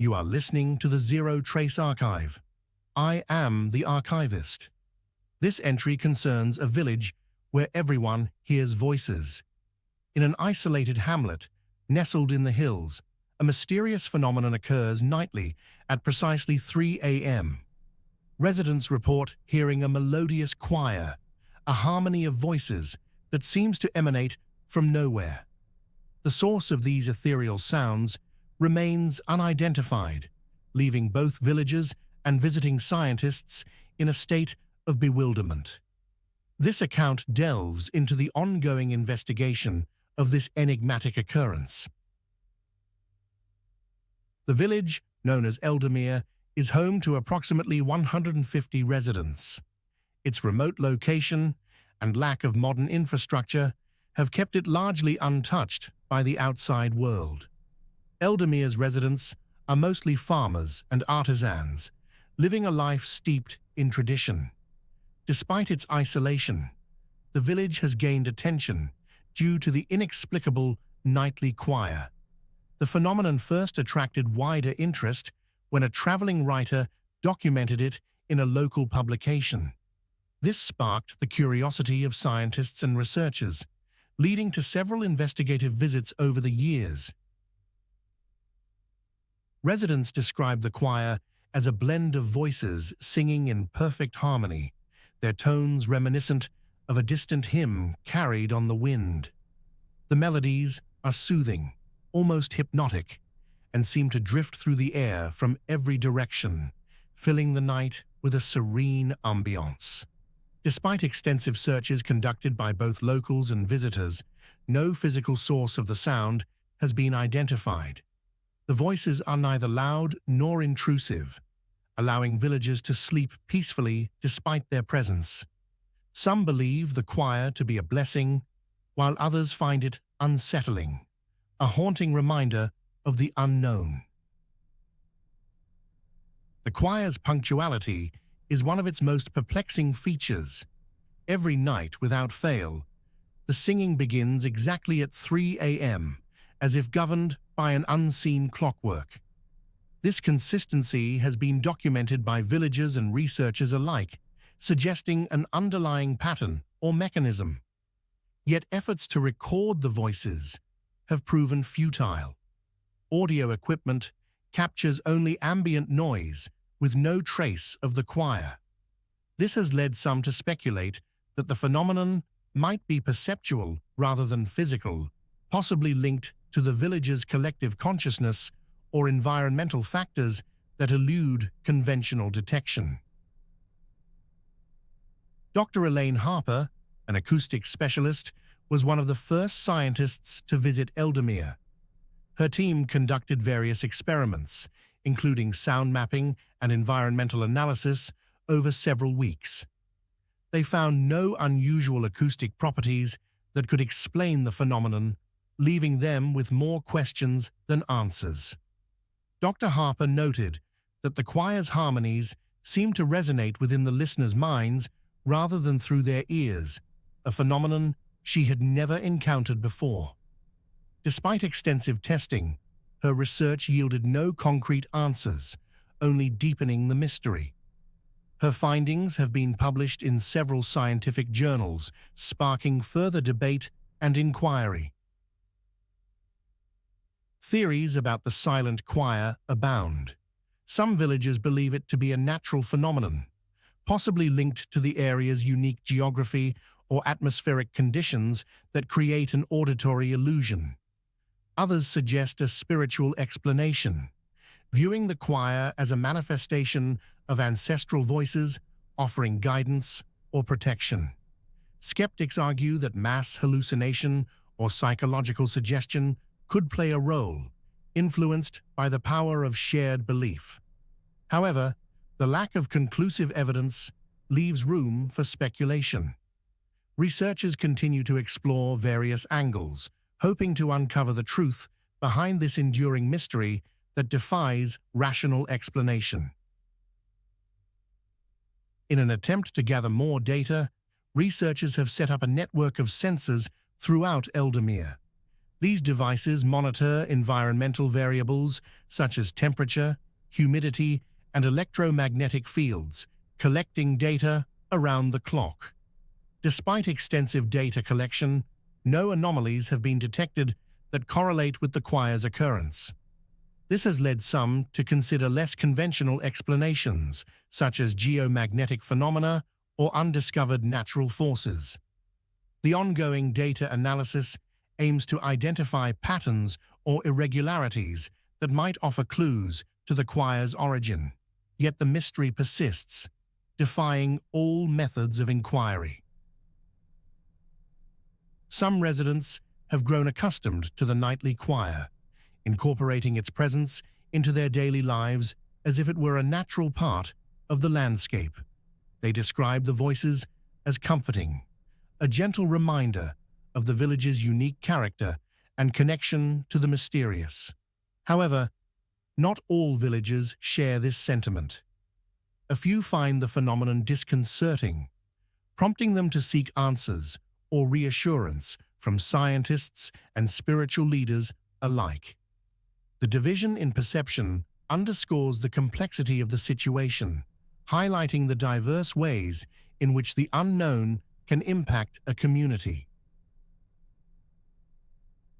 You are listening to the Zero Trace Archive. I am the archivist. This entry concerns a village where everyone hears voices. In an isolated hamlet, nestled in the hills, a mysterious phenomenon occurs nightly at precisely 3 a.m. Residents report hearing a melodious choir, a harmony of voices that seems to emanate from nowhere. The source of these ethereal sounds remains unidentified, leaving both villagers and visiting scientists in a state of bewilderment. This account delves into the ongoing investigation of this enigmatic occurrence. The village, known as Eldermere, is home to approximately 150 residents. Its remote location and lack of modern infrastructure have kept it largely untouched by the outside world. Eldermere's residents are mostly farmers and artisans, living a life steeped in tradition. Despite its isolation, the village has gained attention due to the inexplicable nightly choir. The phenomenon first attracted wider interest when a traveling writer documented it in a local publication. This sparked the curiosity of scientists and researchers, leading to several investigative visits over the years. Residents describe the choir as a blend of voices singing in perfect harmony, their tones reminiscent of a distant hymn carried on the wind. The melodies are soothing, almost hypnotic, and seem to drift through the air from every direction, filling the night with a serene ambiance. Despite extensive searches conducted by both locals and visitors, no physical source of the sound has been identified. The voices are neither loud nor intrusive, allowing villagers to sleep peacefully despite their presence. Some believe the choir to be a blessing, while others find it unsettling, a haunting reminder of the unknown. The choir's punctuality is one of its most perplexing features. Every night, without fail, the singing begins exactly at 3 a.m., as if governed by an unseen clockwork. This consistency has been documented by villagers and researchers alike, suggesting an underlying pattern or mechanism. Yet efforts to record the voices have proven futile. Audio equipment captures only ambient noise with no trace of the choir. This has led some to speculate that the phenomenon might be perceptual rather than physical, possibly linked to the village's collective consciousness or environmental factors that elude conventional detection. Dr. Elaine Harper, an acoustic specialist, was one of the first scientists to visit Eldermere. Her team conducted various experiments, including sound mapping and environmental analysis, over several weeks. They found no unusual acoustic properties that could explain the phenomenon, leaving them with more questions than answers. Dr. Harper noted that the choir's harmonies seemed to resonate within the listeners' minds rather than through their ears, a phenomenon she had never encountered before. Despite extensive testing, her research yielded no concrete answers, only deepening the mystery. Her findings have been published in several scientific journals, sparking further debate and inquiry. Theories about the silent choir abound. Some villagers believe it to be a natural phenomenon, possibly linked to the area's unique geography or atmospheric conditions that create an auditory illusion. Others suggest a spiritual explanation, viewing the choir as a manifestation of ancestral voices offering guidance or protection. Skeptics argue that mass hallucination or psychological suggestion could play a role, influenced by the power of shared belief. However, the lack of conclusive evidence leaves room for speculation. Researchers continue to explore various angles, hoping to uncover the truth behind this enduring mystery that defies rational explanation. In an attempt to gather more data, researchers have set up a network of sensors throughout Eldermere. These devices monitor environmental variables such as temperature, humidity, and electromagnetic fields, collecting data around the clock. Despite extensive data collection, no anomalies have been detected that correlate with the choir's occurrence. This has led some to consider less conventional explanations, such as geomagnetic phenomena or undiscovered natural forces. The ongoing data analysis aims to identify patterns or irregularities that might offer clues to the choir's origin, yet the mystery persists, defying all methods of inquiry. Some residents have grown accustomed to the nightly choir, incorporating its presence into their daily lives as if it were a natural part of the landscape. They describe the voices as comforting, a gentle reminder of the village's unique character and connection to the mysterious. However, not all villagers share this sentiment. A few find the phenomenon disconcerting, prompting them to seek answers or reassurance from scientists and spiritual leaders alike. The division in perception underscores the complexity of the situation, highlighting the diverse ways in which the unknown can impact a community.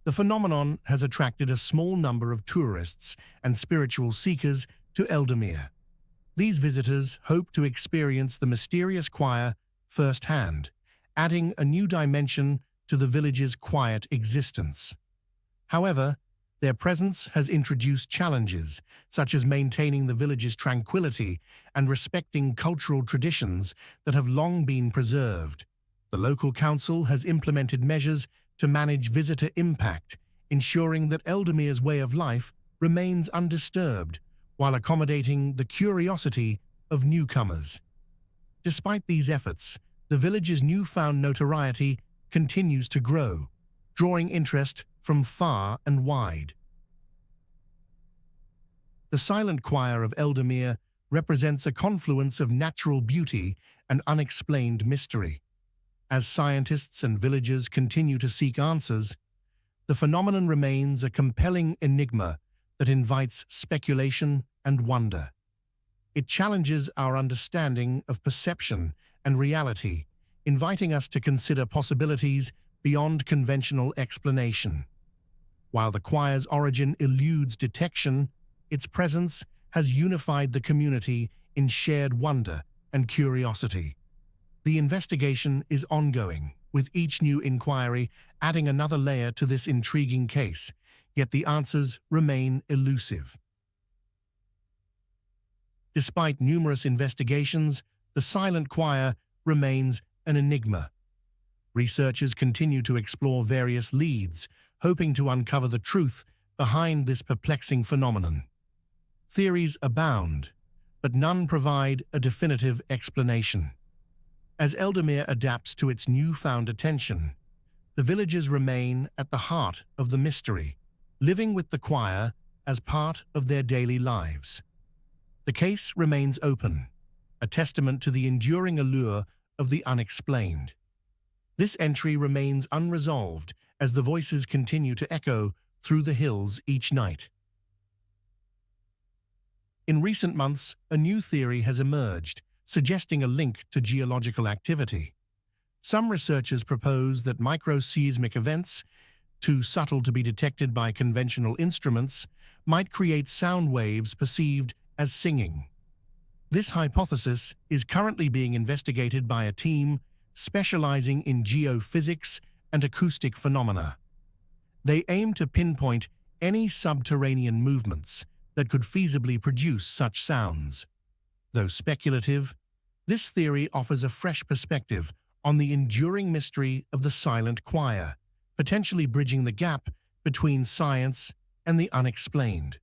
The phenomenon has attracted a small number of tourists and spiritual seekers to Eldamir. These visitors hope to experience the mysterious choir firsthand, adding a new dimension to the village's quiet existence. However, their presence has introduced challenges, such as maintaining the village's tranquility and respecting cultural traditions that have long been preserved. The local council has implemented measures to manage visitor impact, ensuring that Eldamir's way of life remains undisturbed while accommodating the curiosity of newcomers. Despite these efforts, the village's newfound notoriety continues to grow, drawing interest from far and wide. The silent choir of Eldamir represents a confluence of natural beauty and unexplained mystery. As scientists and villagers continue to seek answers, the phenomenon remains a compelling enigma that invites speculation and wonder. It challenges our understanding of perception and reality, inviting us to consider possibilities beyond conventional explanation. While the choir's origin eludes detection, its presence has unified the community in shared wonder and curiosity. The investigation is ongoing, with each new inquiry adding another layer to this intriguing case, yet the answers remain elusive. Despite numerous investigations, the silent choir remains an enigma. Researchers continue to explore various leads, hoping to uncover the truth behind this perplexing phenomenon. Theories abound, but none provide a definitive explanation. As Eldamir adapts to its newfound attention, the villagers remain at the heart of the mystery, living with the choir as part of their daily lives. The case remains open, a testament to the enduring allure of the unexplained. This entry remains unresolved as the voices continue to echo through the hills each night. In recent months, a new theory has emerged, suggesting a link to geological activity. Some researchers propose that microseismic events, too subtle to be detected by conventional instruments, might create sound waves perceived as singing. This hypothesis is currently being investigated by a team specializing in geophysics and acoustic phenomena. They aim to pinpoint any subterranean movements that could feasibly produce such sounds. Though speculative, this theory offers a fresh perspective on the enduring mystery of the silent choir, potentially bridging the gap between science and the unexplained.